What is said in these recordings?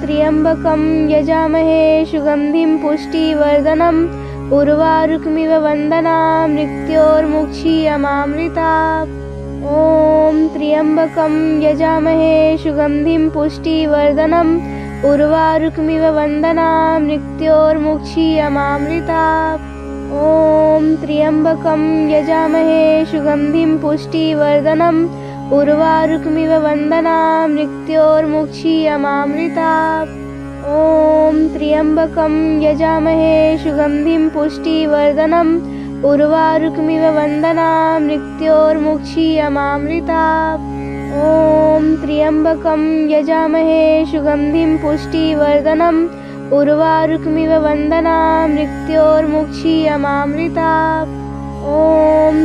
त्र्यम्बकं यजामहे सुगन्धिं पुष्टिवर्धनम् उर्वारुकमिव वन्दनां मृत्योर्मुक्षीयमामृतात्। ॐ त्र्यम्बकं यजामहे सुगन्धिं पुष्टिवर्धनम् उर्वारुकमिव वन्दनां मृत्योर्मुक्षीयमामृतात्। ॐ त्र्यम्बकं यजामहे सुगन्धिं पुष्टिवर्धनम् उर्वारुकमिव वन्दनां मृत्योर्मुक्षीयमामृतात्। ॐ त्र्यम्बकं यजामहे सुगन्धिं पुष्टिवर्धनम् उर्वारुकमिव वन्दनां मृत्योर्मुक्षीयमामृतात्। ॐ त्र्यम्बकं यजामहे सुगन्धिं पुष्टिवर्धनम् उर्वारुकमिव वन्दनां मृत्योर्मुक्षीयमामृतात्। ॐ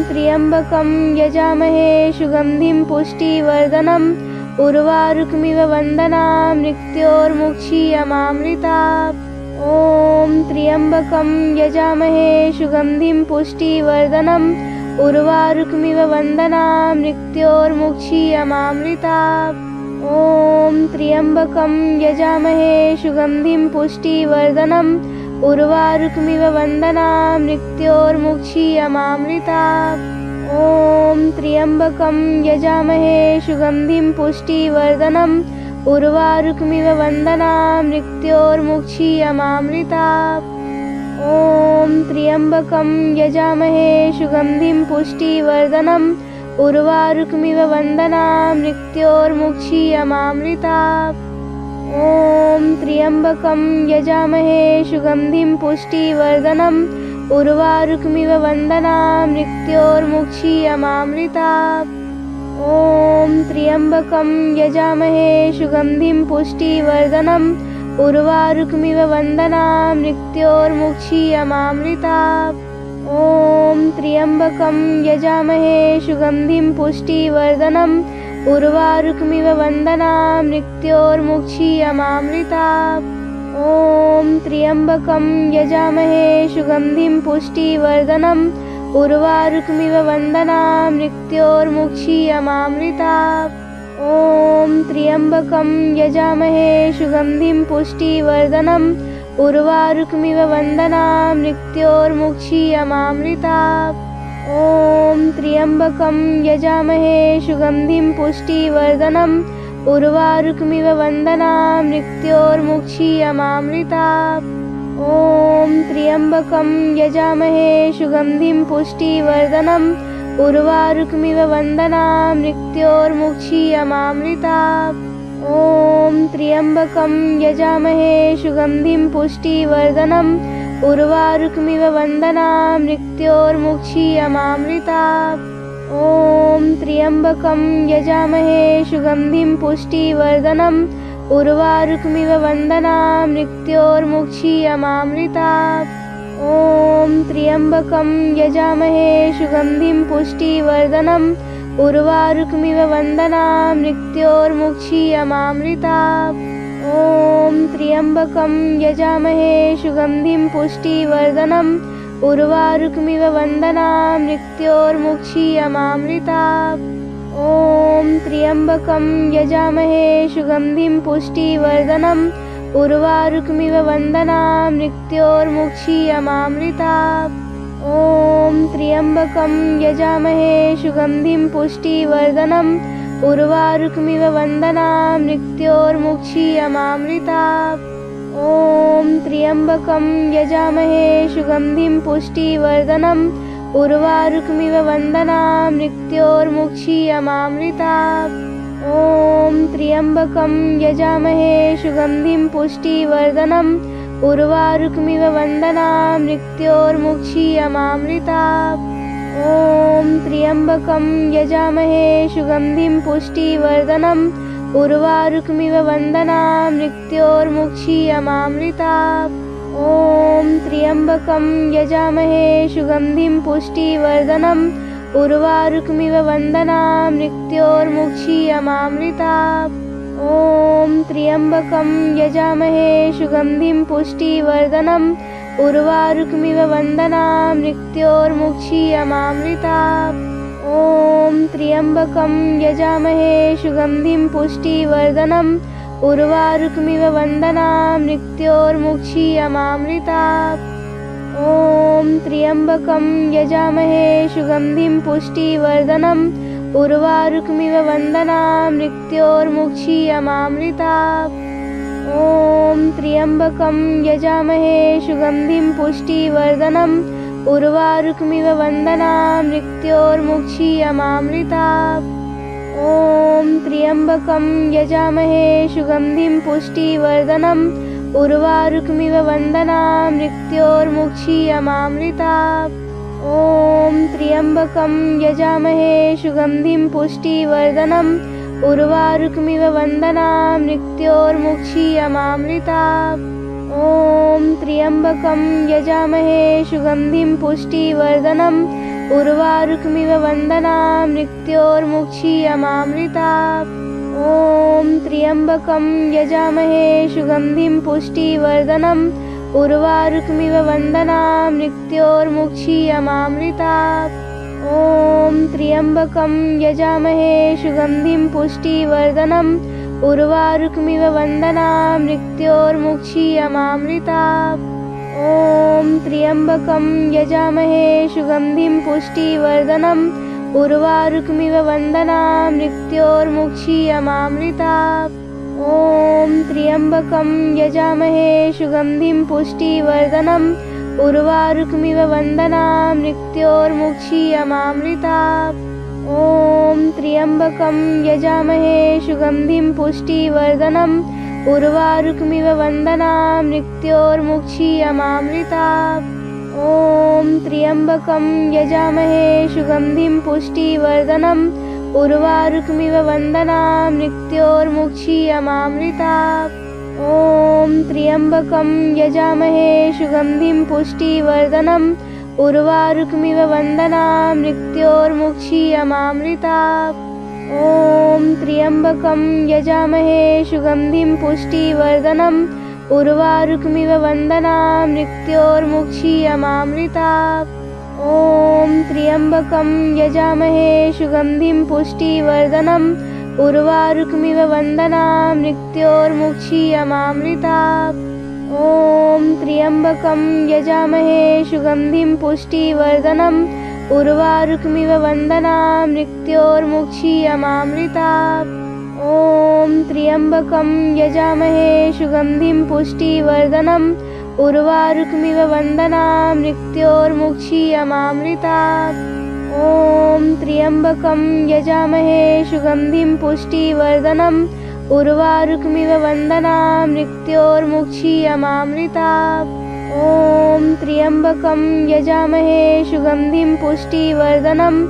त्र्यम्बकं यजामहे सुगन्धिं पुष्टिवर्धनम् उर्वारुकमिव वन्दनां मृत्योर्मुक्षीयमामृतात्। ॐ त्र्यम्बकं यजामहे सुगन्धिं पुष्टिवर्धनम् उर्वारुकमिव वन्दनां मृत्योर्मुक्षीयमामृतात्। ॐ त्र्यम्बकं यजामहे सुगन्धिं पुष्टिवर्धनम् उर्वारुकमिव वन्दनां मृत्योर्मुक्षीयमामृतात्। ॐ त्र्यम्बकं यजामहे सुगन्धिं पुष्टिवर्धनम् उर्वारुकमिव वन्दनां मृत्योर्मुक्षीयमामृतात्। ॐ त्र्यम्बकं यजामहे सुगन्धिं पुष्टिवर्धनम् उर्वारुकमिव वन्दनां मृत्योर्मुक्षीयमामृतात्। ॐ त्र्यम्बकं यजामहे सुगन्धिं पुष्टिवर्धनम् उर्वारुकमिव वन्दनां मृत्योर्मुक्षीयमामृतात्। ॐ त्र्यम्बकं यजामहे सुगन्धिं पुष्टिवर्धनम् उर्वारुकमिव वन्दनां मृत्योर्मुक्षीयमामृतात्। ॐ त्र्यम्बकं यजामहे सुगन्धिं पुष्टिवर्धनम् उर्वारुकमिव वन्दनां मृत्योर्मुक्षीयमामृतात्। ॐ त्र्यम्बकं यजामहे सुगन्धिं पुष्टिवर्धनम् उर्वारुकमिव वन्दनां मृत्योर्मुक्षीयमामृतात्। ॐ त्र्यम्बकं यजामहे सुगन्धिं पुष्टिवर्धनम् उर्वारुकमिव वन्दनां मृत्योर्मुक्षीयमामृतात्। ॐ त्र्यम्बकं यजामहे सुगन्धिं पुष्टिवर्धनम् उर्वारुकमिव वन्दनां मृत्योर्मुक्षीयमामृतात्। ॐ त्र्यम्बकं यजामहे सुगन्धिं पुष्टिवर्धनम् उर्वारुकमिव वन्दनां मृत्योर्मुक्षीयमामृतात्। ॐ त्र्यम्बकं यजामहे सुगन्धिं पुष्टिवर्धनम् उर्वारुकमिव वन्दनां मृत्योर्मुक्षीयमामृतात्। ॐ त्र्यम्बकं यजामहे सुगन्धिं पुष्टिवर्धनम् उर्वारुकमिव वन्दनां मृत्योर्मुक्षीयमामृतात्। ॐ त्र्यम्बकं यजामहे सुगन्धिं पुष्टिवर्धनम् उर्वारुकमिव वन्दनां मृत्योर्मुक्षीयमामृतात्। ॐ त्र्यम्बकं यजामहे सुगन्धिं पुष्टिवर्धनम् उर्वारुकमिव वन्दनां मृत्योर्मुक्षीयमामृतात्। ॐ त्र्यम्बकं यजामहे सुगन्धिं पुष्टिवर्धनम् उर्वारुकमिव वन्दनां मृत्योर्मुक्षीयमामृतात्। ॐ त्र्यम्बकं यजामहे सुगन्धिं पुष्टिवर्धनम् उर्वारुकमिव वन्दनां मृत्योर्मुक्षीयमामृतात्। ॐ त्र्यम्बकं यजामहे सुगन्धिं पुष्टिवर्धनम् उर्वारुकमिव वन्दनां मृत्योर्मुक्षीयमामृतात्। ॐ त्र्यम्बकं यजामहे सुगन्धिं पुष्टिवर्धनम् उर्वारुकमिव वन्दनां मृत्योर्मुक्षीयमामृतात्। ॐ त्र्यम्बकं यजामहे सुगन्धिं पुष्टिवर्धनम् उर्वारुकमिव वन्दनां मृत्योर्मुक्षीयमामृतात्। ॐ त्र्यम्बकं यजामहे सुगन्धिं पुष्टिवर्धनम् उर्वारुकमिव वन्दनां मृत्योर्मुक्षीयमामृतात्। ॐ त्र्यम्बकं यजामहे सुगन्धिं पुष्टिवर्धनम् उर्वारुकमिव वन्दनां मृत्योर्मुक्षीयमामृतात्। ॐ त्र्यम्बकं यजामहे सुगन्धिं पुष्टिवर्धनम् उर्वारुकमिव वन्दनां मृत्योर्मुक्षीयमामृतात्। ॐ त्र्यम्बकं यजामहे सुगन्धिं पुष्टिवर्धनम् उर्वारुकमिव वन्दनां मृत्योर्मुक्षीयमामृतात्। ॐ त्र्यम्बकं यजामहे सुगन्धिं पुष्टिवर्धनम् उर्वारुकमिव वन्दनां मृत्योर्मुक्षीयमामृतात्। ॐ त्र्यम्बकं यजामहे सुगन्धिं पुष्टिवर्धनम् उर्वारुकमिव वन्दनां मृत्योर्मुक्षीयमामृतात्। ॐ त्र्यम्बकं यजामहे सुगन्धिं पुष्टिवर्धनम् उर्वारुकमिव वन्दनां मृत्योर्मुक्षीयमामृतात्। ॐ त्र्यम्बकं यजामहे सुगन्धिं पुष्टिवर्धनम् उर्वारुकमिव वन्दनां मृत्योर्मुक्षीयमामृतात्। ॐ त्र्यम्बकं यजामहे सुगन्धिं पुष्टिवर्धनम् उर्वारुकमिव वन्दनां मृत्योर्मुक्षीयमामृतात्। ॐ त्र्यम्बकं यजामहे सुगन्धिं पुष्टिवर्धनम् उर्वारुकमिव वन्दनां मृत्योर्मुक्षीयमामृतात्। ॐ त्र्यम्बकं यजामहे सुगन्धिं पुष्टिवर्धनम् उर्वारुकमिव वन्दनां मृत्योर्मुक्षीयमामृतात्। ॐ त्र्यम्बकं यजामहे सुगन्धिं पुष्टिवर्धनम् उर्वारुकमिव वन्दनां मृत्योर्मुक्षीयमामृतात्। ॐ त्र्यम्बकं यजामहे सुगन्धिं पुष्टिवर्धनम् उर्वारुकमिव वन्दनां मृत्योर्मुक्षीयमामृतात्। ॐ त्र्यम्बकं यजामहे सुगन्धिं पुष्टिवर्धनम् उर्वारुकमिव वन्दनां मृत्योर्मुक्षीयमामृतात्। ॐ त्र्यम्बकं यजामहे सुगन्धिं पुष्टिवर्धनम् उर्वारुकमिव वन्दनां मृत्योर्मुक्षीयमामृतात्। ॐ त्र्यम्बकं यजामहे सुगन्धिं पुष्टिवर्धनम् उर्वारुकमिव वन्दनां मृत्योर्मुक्षीयमामृतात्। ॐ त्र्यम्बकं यजामहे सुगन्धिं पुष्टिवर्धनम् उर्वारुकमिव वन्दनां मृत्योर्मुक्षीयमामृतात्। ॐ त्र्यम्बकं यजामहे सुगन्धिं पुष्टिवर्धनम् उर्वारुकमिव वन्दनां मृत्योर्मुक्षीयमामृतात्। ॐ त्र्यम्बकं यजामहे सुगन्धिं पुष्टिवर्धनम् उर्वारुकमिव वन्दनां मृत्योर्मुक्षीयमामृतात्। ॐ त्र्यम्बकं यजामहे सुगन्धिं पुष्टिवर्धनम् उर्वारुकमिव वन्दनां मृत्योर्मुक्षीयमामृतात्। ॐ त्र्यम्बकं यजामहे सुगन्धिं पुष्टिवर्धनम्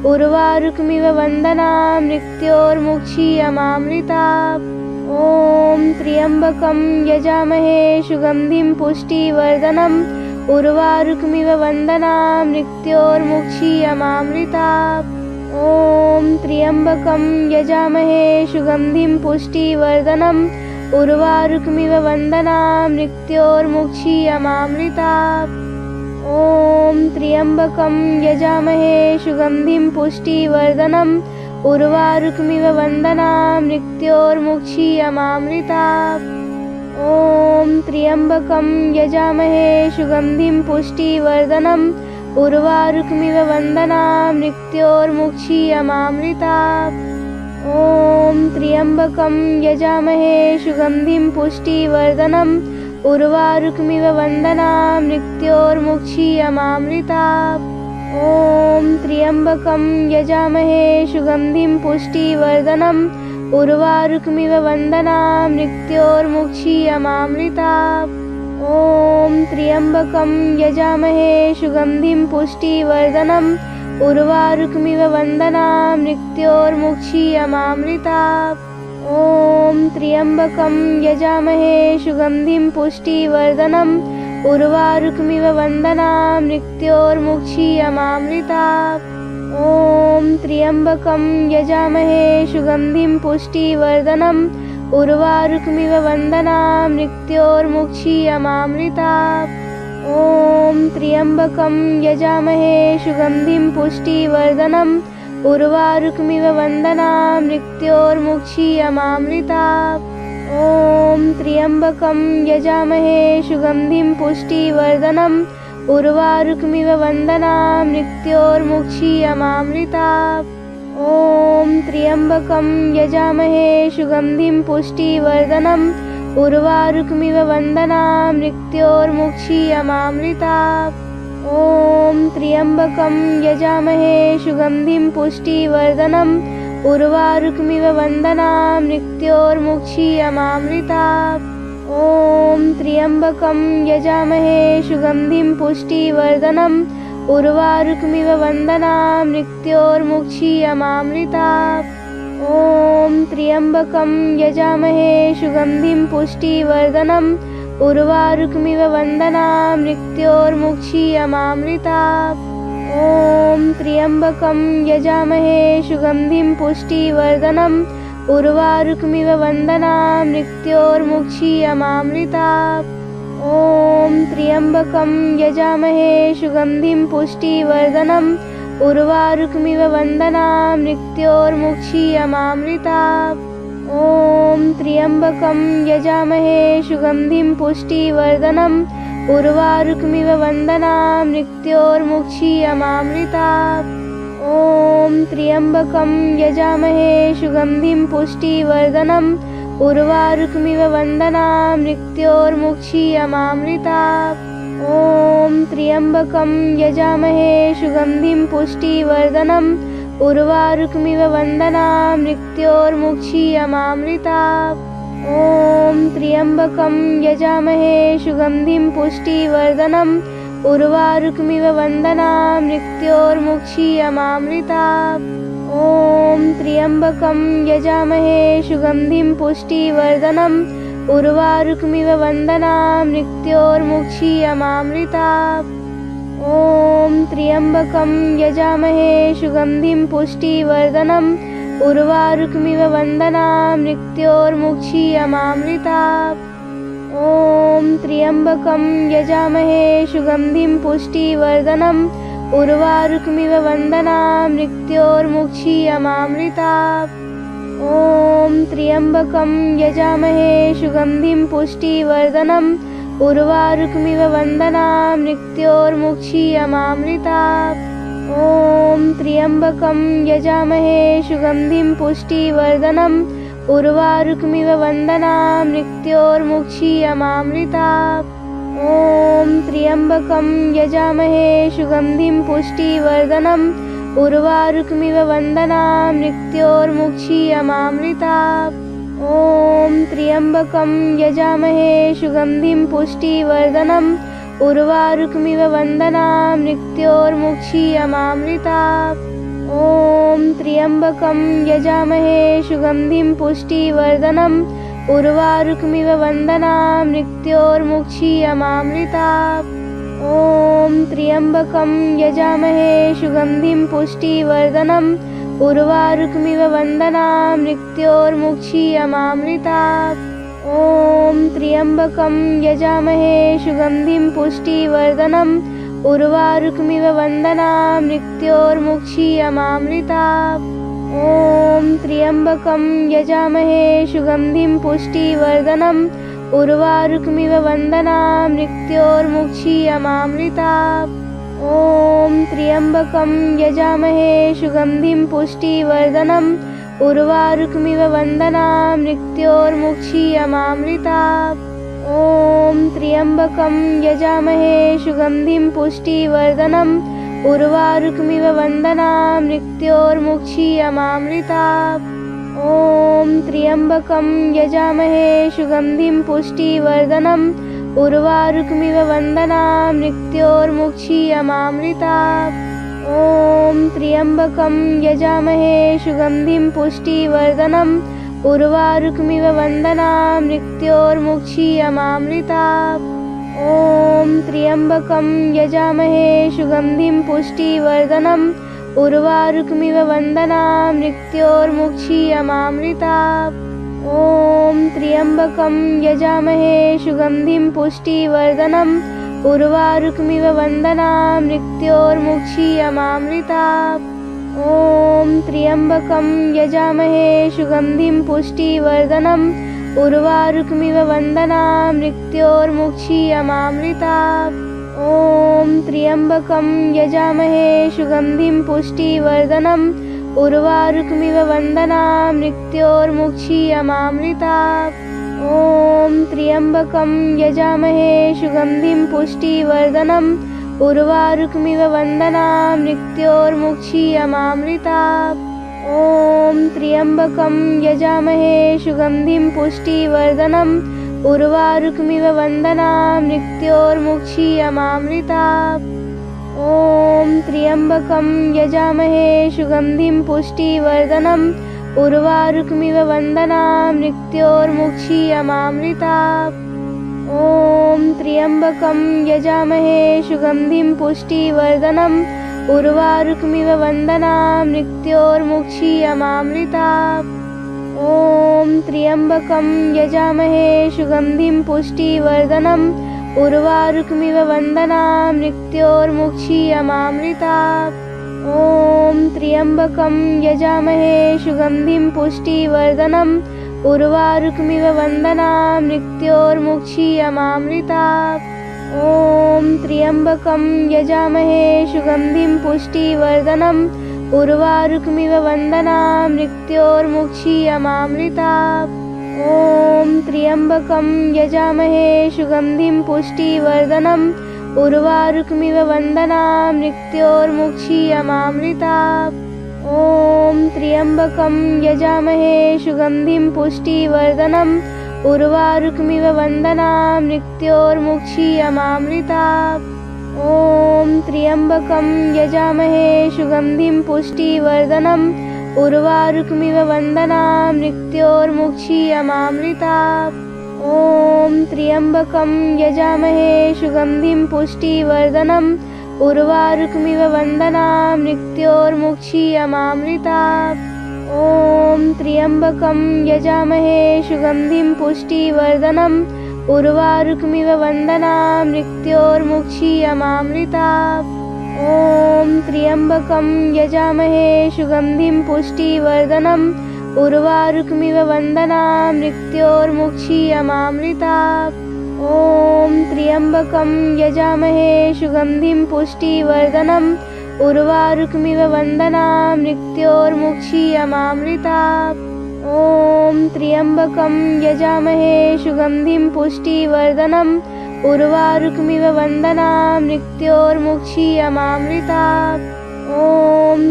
उर्वारुकमिव वन्दनां मृत्योर्मुक्षीयमामृतात्। ॐ त्र्यम्बकं यजामहे सुगन्धिं पुष्टिवर्धनम् उर्वारुकमिव वन्दनां मृत्योर्मुक्षीयमामृतात्। ॐ त्र्यम्बकं यजामहे सुगन्धिं पुष्टिवर्धनम् उर्वारुकमिव वन्दनां मृत्योर्मुक्षीयमामृतात्। ॐ त्र्यम्बकं यजामहे सुगन्धिं पुष्टिवर्धनम् उर्वारुकमिव वन्दनां मृत्योर्मुक्षीयमामृतात्। ॐ त्र्यम्बकं यजामहे सुगन्धिं पुष्टिवर्धनम् उर्वारुकमिव वन्दनां मृत्योर्मुक्षीयमामृतात्। ॐ त्र्यम्बकं यजामहे सुगन्धिं पुष्टिवर्धनम् उर्वारुकमिव वन्दनां मृत्योर्मुक्षीयमामृतात्। ॐ त्र्यम्बकं यजामहे सुगन्धिं पुष्टिवर्धनम् उर्वारुकमिव वन्दनां मृत्योर्मुक्षीयमामृतात्। ॐ त्र्यम्बकं यजामहे सुगन्धिं पुष्टिवर्धनम् उर्वारुकमिव वन्दनां मृत्योर्मुक्षीयमामृतात्। ॐ त्र्यम्बकं यजामहे सुगन्धिं पुष्टिवर्धनम् उर्वारुकमिव वन्दनां मृत्योर्मुक्षीयमामृतात्। ॐ त्र्यम्बकं यजामहे सुगन्धिं पुष्टिवर्धनम् उर्वारुकमिव वन्दनां मृत्योर्मुक्षीयमामृतात्। ॐ त्र्यम्बकं यजामहे सुगन्धिं पुष्टिवर्धनम् उर्वारुकमिव वन्दनां मृत्योर्मुक्षीयमामृतात्। ॐ त्र्यम्बकं यजामहे सुगन्धिं पुष्टिवर्धनम् उर्वारुकमिव वन्दनां मृत्योर्मुक्षीयमामृतात्। ॐ त्र्यम्बकं यजामहे सुगन्धिं पुष्टिवर्धनम् उर्वारुकमिव वन्दनां मृत्योर्मुक्षीयमामृतात्। ॐ त्र्यम्बकं यजामहे सुगन्धिं पुष्टिवर्धनम् उर्वारुकमिव वन्दनां मृत्योर्मुक्षीयमामृतात्। ॐ त्र्यम्बकं यजामहे सुगन्धिं पुष्टिवर्धनम् उर्वारुकमिव वन्दनां मृत्योर्मुक्षीयमामृतात्। ॐ त्र्यम्बकं यजामहे सुगन्धिं पुष्टिवर्धनम् उर्वारुकमिव वन्दनां मृत्योर्मुक्षीयमामृतात्। ॐ त्र्यम्बकं यजामहे सुगन्धिं पुष्टिवर्धनम् उर्वारुकमिव वन्दनां मृत्योर्मुक्षीयमामृतात्। ॐ त्र्यम्बकं यजामहे सुगन्धिं पुष्टिवर्धनम् उर्वारुकमिव वन्दनां मृत्योर्मुक्षीयमामृतात्। ॐ त्र्यम्बकं यजामहे सुगन्धिं पुष्टिवर्धनम् उर्वारुकमिव वन्दनां मृत्योर्मुक्षीयमामृतात्। ॐ त्र्यम्बकं यजामहे सुगन्धिं पुष्टिवर्धनम् उर्वारुकमिव वन्दनां मृत्योर्मुक्षीयमामृतात्। ॐ त्र्यम्बकं यजामहे सुगन्धिं पुष्टिवर्धनम् उर्वारुकमिव वन्दनां मृत्योर्मुक्षीयमामृतात्। ॐ त्र्यम्बकं यजामहे सुगन्धिं पुष्टिवर्धनम् उर्वारुकमिव वन्दनां मृत्योर्मुक्षीयमामृतात्। ॐ त्र्यम्बकं यजामहे सुगन्धिं पुष्टिवर्धनम् उर्वारुकमिव वन्दनां मृत्योर्मुक्षीयमामृतात्। ॐ त्र्यम्बकं यजामहे सुगन्धिं पुष्टिवर्धनम् उर्वारुकमिव वन्दनां मृत्योर्मुक्षीयमामृतात्। ॐ त्र्यम्बकं यजामहे सुगन्धिं पुष्टिवर्धनम् उर्वारुकमिव वन्दनां मृत्योर्मुक्षीयमामृतात्। ॐ त्र्यम्बकं यजामहे सुगन्धिं पुष्टिवर्धनम् उर्वारुकमिव वन्दनां मृत्योर्मुक्षीयमामृतात्। ॐ त्र्यम्बकं यजामहे सुगन्धिं पुष्टिवर्धनम् उर्वारुकमिव वन्दनां मृत्योर्मुक्षीयमामृतात्। ॐ त्र्यम्बकं यजामहे सुगन्धिं पुष्टिवर्धनम् उर्वारुकमिव वन्दनां मृत्योर्मुक्षीयमामृतात्। ॐ त्र्यम्बकं यजामहे सुगन्धिं पुष्टिवर्धनम् उर्वारुकमिव वन्दनां मृत्योर्मुक्षीयमामृतात्। ॐ त्र्यम्बकं यजामहे सुगन्धिं पुष्टिवर्धनम् उर्वारुकमिव वन्दनां मृत्योर्मुक्षीयमामृतात्। ॐ त्र्यम्बकं यजामहे सुगन्धिं पुष्टिवर्धनम् उर्वारुकमिव वन्दनां मृत्योर्मुक्षीयमामृतात्। ॐ त्र्यम्बकं यजामहे सुगन्धिं पुष्टिवर्धनम् उर्वारुकमिव वन्दनां मृत्योर्मुक्षीयमामृतात्। ॐ त्र्यम्बकं यजामहे सुगन्धिं पुष्टिवर्धनम् उर्वारुकमिव वन्दनां मृत्योर्मुक्षीयमामृतात्। ॐ त्र्यम्बकं यजामहे सुगन्धिं पुष्टिवर्धनम् उर्वारुकमिव वन्दनां मृत्योर्मुक्षीयमामृतात्। ॐ त्र्यम्बकं यजामहे सुगन्धिं पुष्टिवर्धनम् उर्वारुकमिव वन्दनां मृत्योर्मुक्षीयमामृतात्। ॐ त्र्यम्बकं यजामहे सुगन्धिं पुष्टिवर्धनम् उर्वारुकमिव वन्दनां मृत्योर्मुक्षीयमामृतात्। ॐ त्र्यम्बकं यजामहे सुगन्धिं पुष्टिवर्धनम् उर्वारुकमिव वन्दनां मृत्योर्मुक्षीयमामृतात्। ॐ त्र्यम्बकं यजामहे सुगन्धिं पुष्टिवर्धनम् उर्वारुकमिव वन्दनां मृत्योर्मुक्षीयमामृतात्। ॐ त्र्यम्बकं यजामहे सुगन्धिं पुष्टिवर्धनम् उर्वारुकमिव वन्दनां मृत्योर्मुक्षीयमामृतात्। ॐ त्र्यम्बकं यजामहे सुगन्धिं पुष्टिवर्धनम् उर्वारुकमिव वन्दनां मृत्योर्मुक्षीयमामृता। ॐ त्र्यम्बकं यजामहे सुगन्धिं पुष्टिवर्धनम् उर्वारुकमिव वन्दनां मृत्योर्मुक्षीयमामृता। ॐ त्र्यम्बकं यजामहे सुगन्धिं पुष्टिवर्धनम् उर्वारुकमिव वन्दनां मृत्योर्मुक्षीयमामृता। ॐ त्र्यम्बकं यजामहे सुगन्धिं पुष्टिवर्धनम् उर्वारुकमिव वन्दनां मृत्योर्मुक्षीयमामृता। ॐ त्र्यम्बकं यजामहे सुगन्धिं पुष्टिवर्धनम् उर्वारुकमिव वन्दनां मृत्योर्मुक्षीयमामृता। ॐ त्र्यम्बकं यजामहे सुगन्धिं पुष्टिवर्धनम् उर्वारुकमिव वन्दनां मृत्योर्मुक्षीयमामृता। ॐ त्र्यम्बकं यजामहे सुगन्धिं पुष्टिवर्धनम् उर्वारुकमिव वन्दनां मृत्योर्मुक्षीयमामृता। ॐ त्र्यम्बकं यजामहे सुगन्धिं पुष्टिवर्धनम् उर्वारुकमिव वन्दनां मृत्योर्मुक्षीयमामृता। ॐ त्र्यम्बकं यजामहे सुगन्धिं पुष्टिवर्धनम् उर्वारुकमिव वन्दनां मृत्योर्मुक्षीयमामृता। ॐ त्र्यम्बकं यजामहे सुगन्धिं पुष्टिवर्धनम् उर्वारुकमिव वन्दनां मृत्योर्मुक्षीयमामृता। ॐ त्र्यम्बकं यजामहे सुगन्धिं पुष्टिवर्धनम् उर्वारुकमिव वन्दनां मृत्योर्मुक्षीयमामृता। ॐ त्र्यम्बकं यजामहे सुगन्धिं पुष्टिवर्धनम् उर्वारुकमिव वन्दनां मृत्योर्मुक्षीयमामृता। ॐ त्र्यम्बकं यजामहे सुगन्धिं पुष्टिवर्धनम् उर्वारुकमिव वन्दनां मृत्योर्मुक्षीयमामृता। ॐ त्र्यम्बकं यजामहे सुगन्धिं पुष्टिवर्धनम् उर्वारुकमिव वन्दनां मृत्योर्मुक्षीयमामृता। ॐ त्र्यम्बकं यजामहे सुगन्धिं पुष्टिवर्धनम् उर्वारुकमिव वन्दनां मृत्योर्मुक्षीयमामृता। ॐ त्र्यम्बकं यजामहे सुगन्धिं पुष्टिवर्धनम् उर्वारुकमिव वन्दनां मृत्योर्मुक्षीयमामृता। ॐ त्र्यम्बकं यजामहे सुगन्धिं पुष्टिवर्धनम् उर्वारुकमिव वन्दनां मृत्योर्मुक्षीयमामृता। ॐ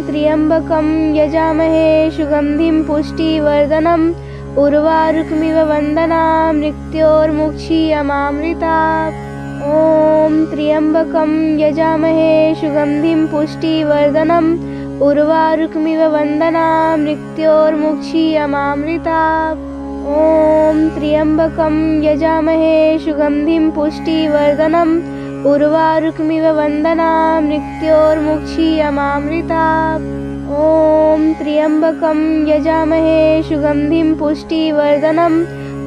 त्र्यम्बकं यजामहे सुगन्धिं पुष्टिवर्धनम् उर्वारुकमिव वन्दनां मृत्योर्मुक्षीयमामृता। ॐ त्र्यम्बकं यजामहे सुगन्धिं पुष्टिवर्धनम् उर्वारुकमिव वन्दनां मृत्योर्मुक्षीयमामृता। ॐ त्र्यम्बकं यजामहे सुगन्धिं पुष्टिवर्धनम् उर्वारुकमिव वन्दनां मृत्योर्मुक्षीयमामृता। ॐ त्र्यम्बकं यजामहे सुगन्धिं पुष्टिवर्धनम्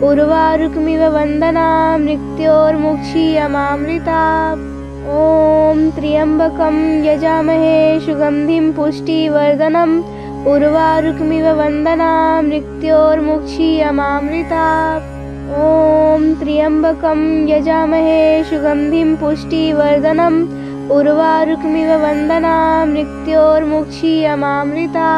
उर्वारुकमिव वन्दनां मृत्योर्मुक्षीयमामृता। ॐ त्र्यम्बकं यजामहे सुगन्धिं पुष्टिवर्धनम् उर्वारुकमिव वन्दनां मृत्योर्मुक्षीयमामृता। ॐ त्र्यम्बकं यजामहे सुगन्धिं पुष्टिवर्धनम् उर्वारुकमिव वन्दनां मृत्योर्मुक्षीयमामृता।